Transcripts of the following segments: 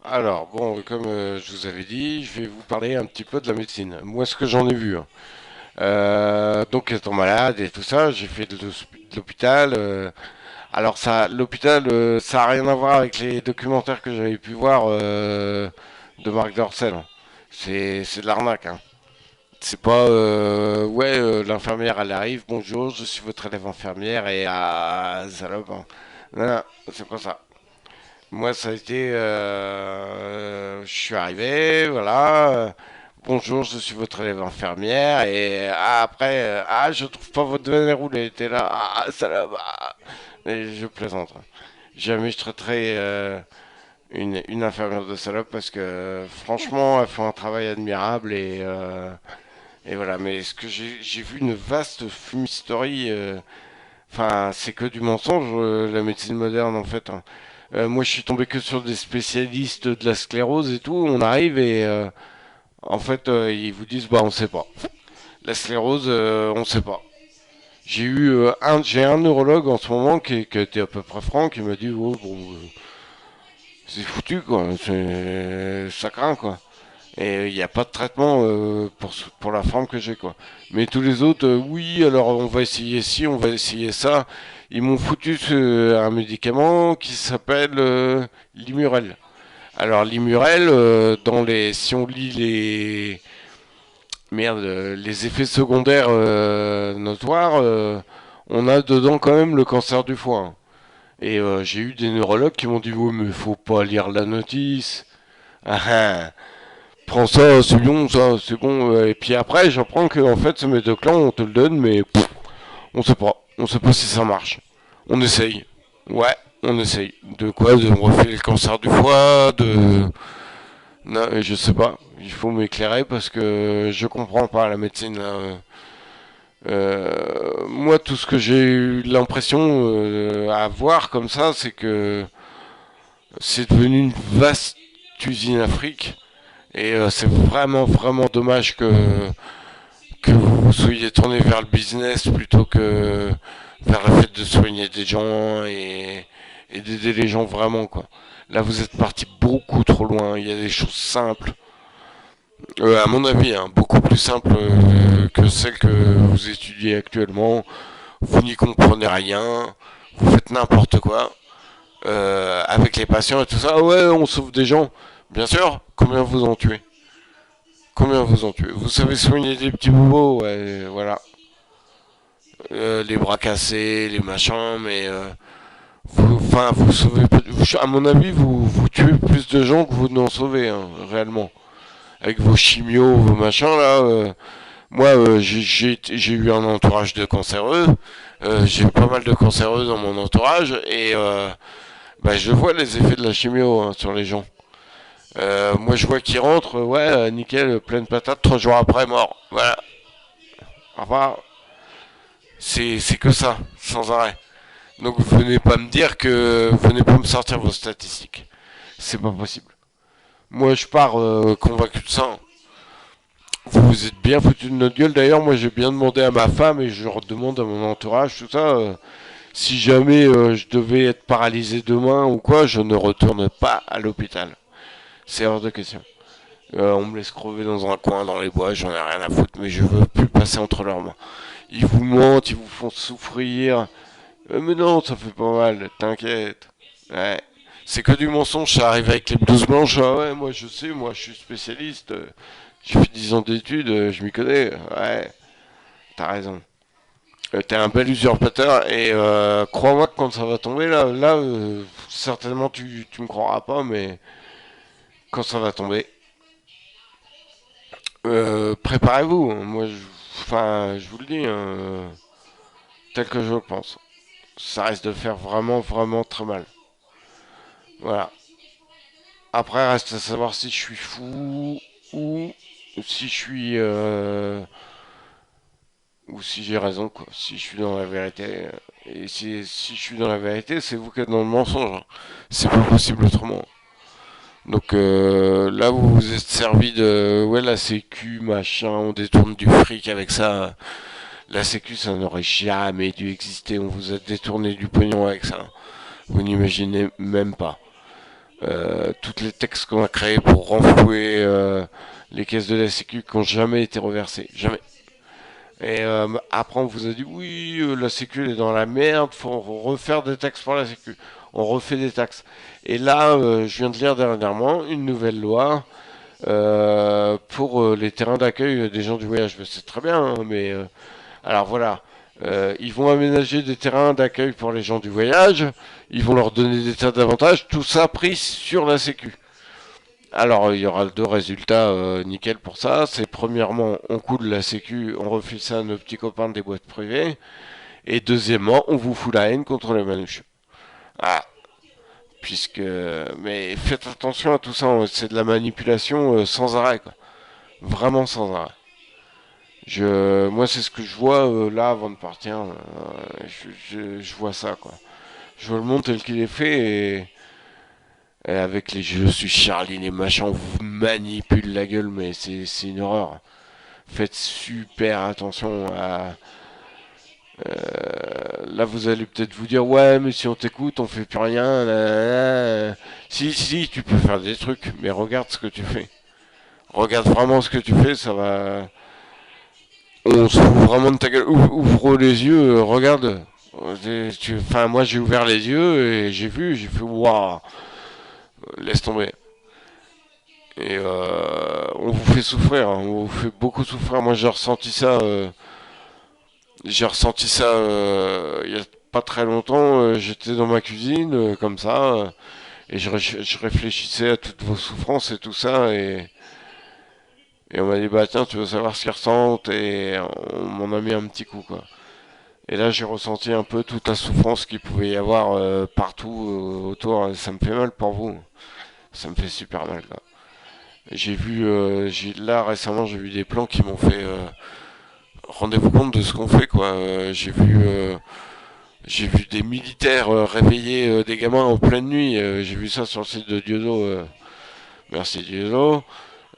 Alors, bon, comme je vous avais dit, je vais vous parler un petit peu de la médecine. Moi, ce que j'en ai vu, hein. Donc, étant malade et tout ça, j'ai fait de l'hôpital. Alors, l'hôpital, ça a rien à voir avec les documentaires que j'avais pu voir de Marc Dorcel, hein. C'est de l'arnaque, hein. C'est pas, ouais, l'infirmière, elle arrive, bonjour, je suis votre élève infirmière, et ah, salope, hein. Non, non, c'est pas ça. Moi, ça a été. Je suis arrivé, voilà. Bonjour, je suis votre élève infirmière. Et après, je trouve pas votre veine roulée. T'es là, ça là, bah. Et je plaisante, hein. Jamais je traiterai une infirmière de salope parce que franchement, elle fait un travail admirable et voilà. Mais ce que j'ai vu une vaste fumisterie. Enfin, c'est que du mensonge, la médecine moderne en fait, hein. Moi, je suis tombé que sur des spécialistes de la sclérose et tout. On arrive et en fait, ils vous disent bah on sait pas. La sclérose, on sait pas. J'ai un neurologue en ce moment qui était à peu près franc, qui m'a dit oh, bon, c'est foutu quoi, ça craint quoi. Et il n'y a pas de traitement pour la forme que j'ai quoi. Mais tous les autres, oui, alors on va essayer ci, on va essayer ça. Ils m'ont foutu un médicament qui s'appelle Limurel. Alors Limurel, si on lit les effets secondaires notoires, on a dedans quand même le cancer du foie, hein. Et j'ai eu des neurologues qui m'ont dit oui mais faut pas lire la notice. Ah, ah. Prends ça, c'est bon, ça, c'est bon. Et puis après, j'apprends que en fait, ce médoc-là, on te le donne, mais on sait pas. On sait pas si ça marche. On essaye. Ouais, on essaye. De quoi? De me refaire le cancer du foie, de... Non, je sais pas. Il faut m'éclairer parce que je comprends pas la médecine, là. Moi, tout ce que j'ai eu l'impression à voir comme ça, c'est que c'est devenu une vaste usine Afrique. Et c'est vraiment, vraiment dommage que vous soyez tourné vers le business plutôt que vers le fait de soigner des gens et d'aider les gens vraiment, quoi. Là, vous êtes parti beaucoup trop loin. Il y a des choses simples, à mon avis, hein, beaucoup plus simples que celles que vous étudiez actuellement. Vous n'y comprenez rien. Vous faites n'importe quoi avec les patients et tout ça. Ouais, on sauve des gens. Bien sûr. Combien vous en tuez? Combien vous en tuez? Vous savez soigner des petits bobos, ouais, voilà. Les bras cassés, les machins, mais vous sauvez, à mon avis, vous tuez plus de gens que vous n'en sauvez, hein, réellement. Avec vos chimios, vos machins là. Moi, j'ai eu un entourage de cancéreux. J'ai eu pas mal de cancéreux dans mon entourage et bah, je vois les effets de la chimio, hein, sur les gens. Moi, je vois qu'ils rentrent, ouais, nickel, pleine patate, 3 jours après, mort. Voilà. Au revoir. C'est que ça, sans arrêt. Donc venez pas me dire que venez pas me sortir vos statistiques. C'est pas possible. Moi je pars convaincu de ça, hein. Vous vous êtes bien foutu de notre gueule. D'ailleurs moi j'ai bien demandé à ma femme et je redemande à mon entourage tout ça. Si jamais je devais être paralysé demain ou quoi, je ne retourne pas à l'hôpital. C'est hors de question. On me laisse crever dans un coin, dans les bois, j'en ai rien à foutre, mais je veux plus passer entre leurs mains. Ils vous mentent, ils vous font souffrir. Mais non, ça fait pas mal, t'inquiète. Ouais. C'est que du mensonge, ça arrive avec les blouses blanches. Ah ouais, moi je sais, moi je suis spécialiste. J'ai fait 10 ans d'études, je m'y connais. Ouais, t'as raison. T'es un bel usurpateur et crois-moi que quand ça va tomber, certainement tu me croiras pas, mais quand ça va tomber, préparez-vous, hein. Enfin, je vous le dis, hein, tel que je le pense. Ça risque de faire vraiment, vraiment très mal. Voilà. Après, reste à savoir si je suis fou ou si je suis ou si j'ai raison quoi. Si je suis dans la vérité et si je suis dans la vérité, c'est vous qui êtes dans le mensonge, hein. C'est pas possible autrement. Donc là, vous vous êtes servi de ouais la Sécu machin, on détourne du fric avec ça. La Sécu, ça n'aurait jamais dû exister. On vous a détourné du pognon avec ça. Vous n'imaginez même pas. toutes les textes qu'on a créés pour renflouer les caisses de la Sécu qui n'ont jamais été reversées. Jamais. Et après, on vous a dit oui, la Sécu elle est dans la merde, faut refaire des taxes pour la Sécu. On refait des taxes. Et là, je viens de lire dernièrement une nouvelle loi pour les terrains d'accueil des gens du voyage. C'est très bien, hein, mais alors voilà. Ils vont aménager des terrains d'accueil pour les gens du voyage, ils vont leur donner des tas d'avantages, tout ça pris sur la Sécu. Alors, il y aura deux résultats nickel pour ça. C'est premièrement, on coule la sécu, on refile ça à nos petits copains des boîtes privées. Et deuxièmement, on vous fout la haine contre les manouches. Ah, puisque... Mais faites attention à tout ça, hein. C'est de la manipulation sans arrêt, quoi. Vraiment sans arrêt. Moi, c'est ce que je vois là avant de partir. Je vois ça, quoi. Je vois le monde tel qu'il est fait et avec les je suis Charlie, les machins, on vous manipule la gueule, mais c'est une horreur. Faites super attention à. Là, vous allez peut-être vous dire, ouais, mais si on t'écoute, on fait plus rien. Là, là, là. Si, si, tu peux faire des trucs, mais regarde ce que tu fais. Regarde vraiment ce que tu fais, ça va. On se fout vraiment de ta gueule. Ouvre les yeux, regarde. Enfin, moi, j'ai ouvert les yeux et j'ai vu, j'ai fait, waouh, laisse tomber. Et on vous fait souffrir, hein, on vous fait beaucoup souffrir. Moi, j'ai ressenti ça il y a pas très longtemps. J'étais dans ma cuisine comme ça et je réfléchissais à toutes vos souffrances et tout ça et on m'a dit bah tiens tu veux savoir ce qu'ils ressentent et on m'en a mis un petit coup quoi. Et là j'ai ressenti un peu toute la souffrance qu'il pouvait y avoir partout autour. Ça me fait mal pour vous, ça me fait super mal quoi. J'ai vu là récemment j'ai vu des plans qui m'ont fait rendez-vous compte de ce qu'on fait quoi. J'ai vu des militaires réveiller des gamins en pleine nuit. J'ai vu ça sur le site de Diodo. Merci Diodo.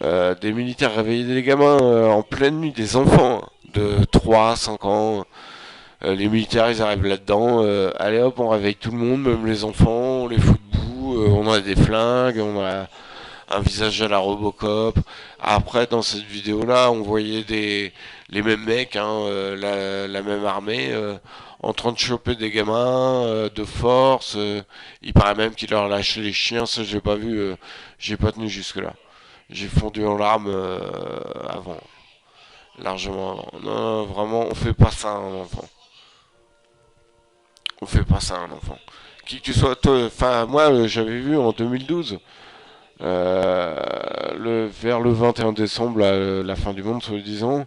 Des militaires réveiller des gamins en pleine nuit, des enfants hein, de 3 5 ans. Les militaires ils arrivent là-dedans. Allez hop, on réveille tout le monde, même les enfants, on les fout debout. On a des flingues, on a un visage à la Robocop. Après, dans cette vidéo-là, on voyait les mêmes mecs, hein, la même armée, en train de choper des gamins de force. Il paraît même qu'il leur lâchait les chiens. Ça, j'ai pas vu. J'ai pas tenu jusque-là. J'ai fondu en larmes avant, largement avant. Non, non, vraiment, on fait pas ça à un enfant. On fait pas ça à un enfant. Qui que tu sois, enfin, moi, j'avais vu en 2012. Vers le 21 décembre, la fin du monde, soi-disant,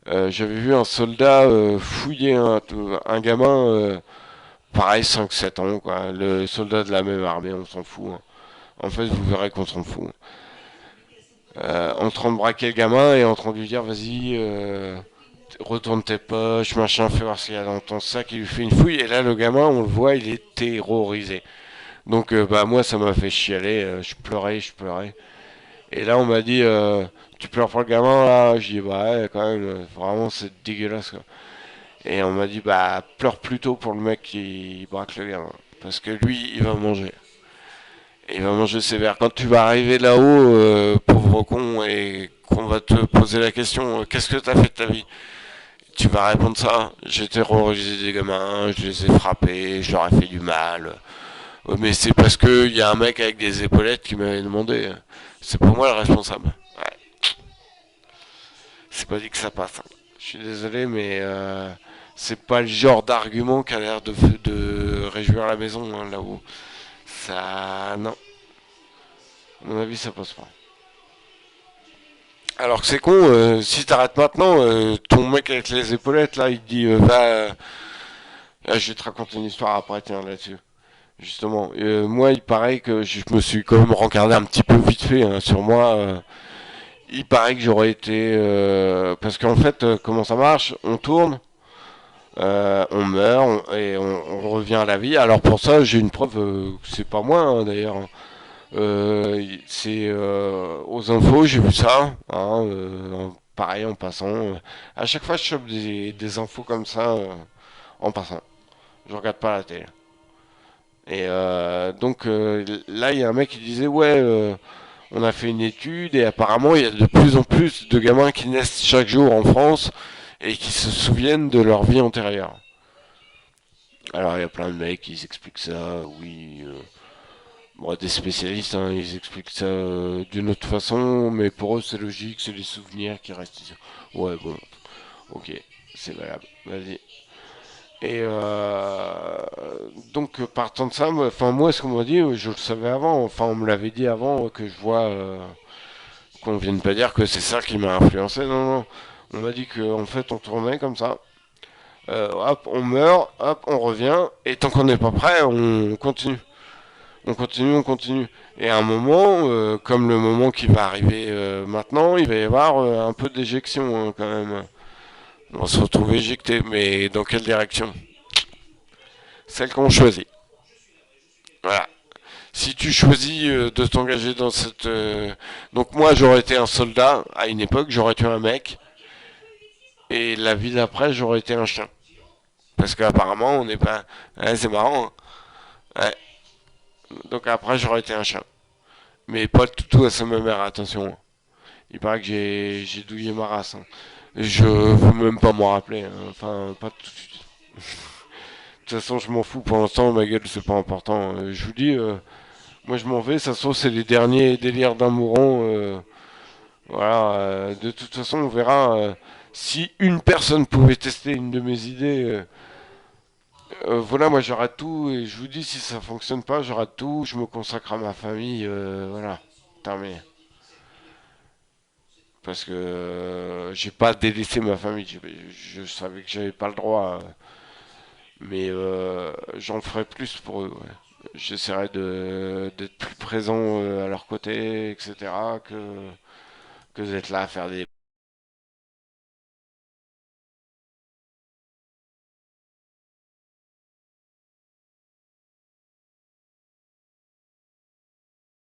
j'avais vu un soldat fouiller un gamin, pareil, 5 7 ans, quoi. Le soldat de la même armée, on s'en fout, hein. En fait, vous verrez qu'on s'en fout. En train de braquer le gamin et en train de lui dire, vas-y, retourne tes poches, machin, fais voir ce qu'il y a dans ton sac, il lui fait une fouille, et là, le gamin, on le voit, il est terrorisé. Donc, bah, moi, ça m'a fait chialer, je pleurais, je pleurais. Et là, on m'a dit, tu pleures pour le gamin là? J'ai dit, bah ouais, quand même, vraiment, c'est dégueulasse quoi. Et on m'a dit, bah pleure plutôt pour le mec qui braque le gamin. Parce que lui, il va manger. Il va manger sévère. Quand tu vas arriver là-haut, pauvre con, et qu'on va te poser la question, qu'est-ce que t'as fait de ta vie? Tu vas répondre ça. J'ai terrorisé des gamins, je les ai frappés, je leur ai fait du mal. Mais c'est parce que il y a un mec avec des épaulettes qui m'avait demandé. C'est pour moi le responsable. Ouais. C'est pas dit que ça passe, hein. Je suis désolé, mais c'est pas le genre d'argument qui a l'air de réjouir la maison hein, là-haut. Ça, non. À mon avis, ça passe pas. Alors que c'est con, si t'arrêtes maintenant, ton mec avec les épaulettes là, il te dit va. Je vais te raconter une histoire après, tiens là-dessus. Justement, moi, il paraît que je me suis quand même rencardé un petit peu vite fait hein, sur moi. Il paraît que j'aurais été parce qu'en fait, comment ça marche? On tourne, on meurt on revient à la vie. Alors pour ça, j'ai une preuve. C'est pas moi hein, d'ailleurs, hein. C'est aux infos, j'ai vu ça. Hein, pareil en passant. À chaque fois, je chope des infos comme ça en passant. Je regarde pas la télé. Là, il y a un mec qui disait, ouais, on a fait une étude et apparemment, il y a de plus en plus de gamins qui naissent chaque jour en France et qui se souviennent de leur vie antérieure. Alors, il y a plein de mecs qui expliquent ça, oui. Bon, des spécialistes, hein, ils expliquent ça d'une autre façon, mais pour eux, c'est logique, c'est les souvenirs qui restent ici. Ouais, bon, ok, c'est valable, vas-y. Partant de ça, enfin moi, ce qu'on m'a dit, je le savais avant, enfin on me l'avait dit avant que je vois, qu'on vienne pas dire que c'est ça qui m'a influencé, non, non. On m'a dit qu'en fait on tournait comme ça. Hop, on meurt, hop, on revient, et tant qu'on n'est pas prêt, on continue. On continue, on continue. Et à un moment, comme le moment qui va arriver maintenant, il va y avoir un peu d'éjection, hein, quand même. On va se retrouver éjecté, mais dans quelle direction? Celle qu'on choisit. Voilà. Si tu choisis de t'engager dans cette... Donc moi, j'aurais été un soldat à une époque, j'aurais tué un mec, et la vie d'après, j'aurais été un chien. Parce qu'apparemment, on n'est pas... Ouais, c'est marrant, hein. Ouais. Donc après, j'aurais été un chien. Mais pas tout, tout à sa mère, attention. Il paraît que j'ai douillé ma race, hein. Je veux même pas m'en rappeler, hein. Enfin, pas tout de suite. De toute façon, je m'en fous pour l'instant, ma gueule, c'est pas important. Je vous dis, moi je m'en vais, ça se trouve, c'est les derniers délires d'un mourant. Voilà, de toute façon, on verra. Si une personne pouvait tester une de mes idées, voilà, moi j'arrête tout et je vous dis, si ça fonctionne pas, j'arrête tout, je me consacre à ma famille, voilà, terminé. Parce que j'ai pas délaissé ma famille, je savais que j'avais pas le droit, mais j'en ferai plus pour eux, ouais. J'essaierai d'être plus présent à leur côté, etc., que d'être là à faire des